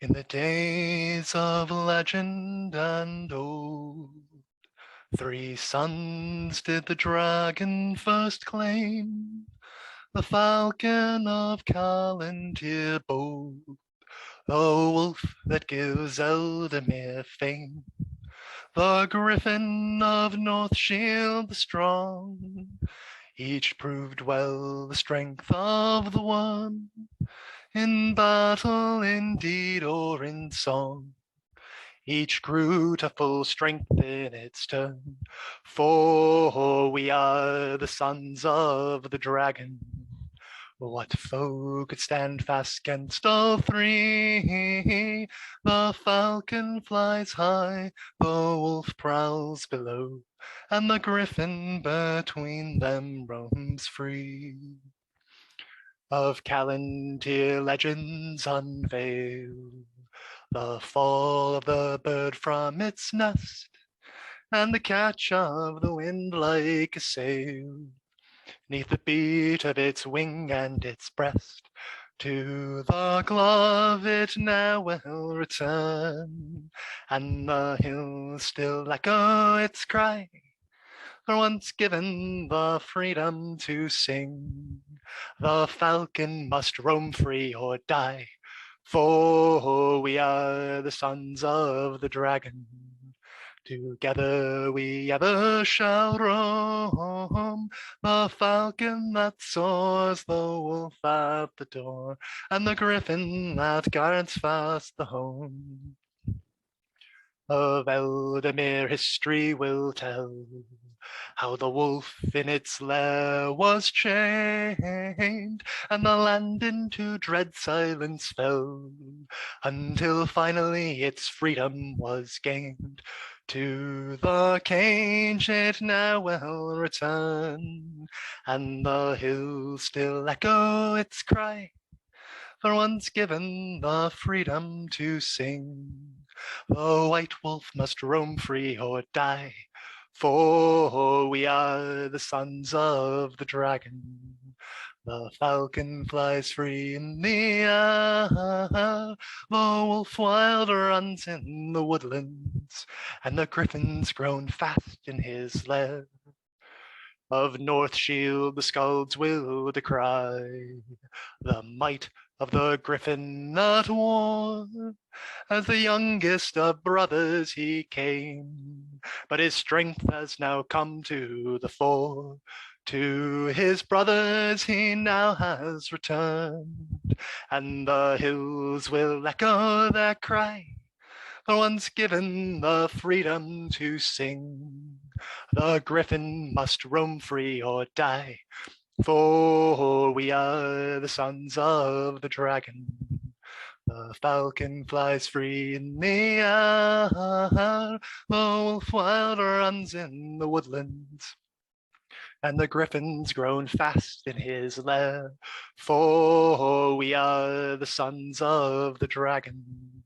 In the days of legend and old, 3 sons did the dragon first claim, the falcon of Callantir bold, the wolf that gives Eldamere fame, the griffin of North Shield the strong. Each proved well the strength of the one, in battle, in deed, or in song. Each grew to full strength in its turn, for we are the sons of the dragon. What foe could stand fast against all 3? The falcon flies high, the wolf prowls below, and the griffin between them roams free. Of Callantir legends unveil the fall of the bird from its nest, and the catch of the wind like a sail, 'neath the beat of its wing and its breast. To the glove it now will return, and the hills still echo its cry, for once given the freedom to sing, the falcon must roam free or die, for we are the sons of the dragon. Together we ever shall roam, the falcon that soars, the wolf at the door, and the griffin that guards fast the home. Of Eldamere history will tell how the wolf in its lair was chained, and the land into dread silence fell, until finally its freedom was gained. To the cage it now will return, and the hills still echo its cry, for once given the freedom to sing, the white wolf must roam free or die, for we are the sons of the dragon. The falcon flies free in the air, the wolf wild runs in the woodlands, and the griffin's grown fast in his lair. Of North Shield the skalds will decry the might of the griffin at war. As the youngest of brothers he came, but his strength has now come to the fore. To his brothers he now has returned, and the hills will echo their cry, for once given the freedom to sing, the griffin must roam free or die, for we are the sons of the dragon. The falcon flies free in the air, the wolf wild runs in the woodlands, and the griffin's grown fast in his lair, for we are the sons of the dragon.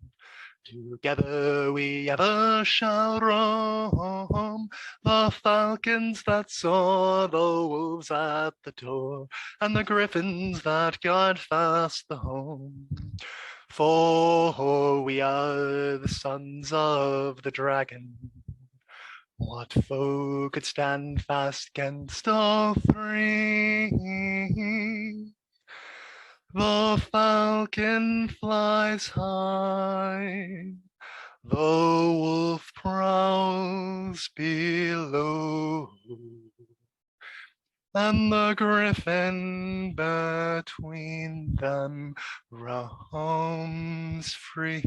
Together we ever shall roam, the falcons that soar, the wolves at the door, and the griffins that guard fast the home. For we are the sons of the dragon. What foe could stand fast against all 3? The falcon flies high, the wolf prowls below, and the griffin between them roams free.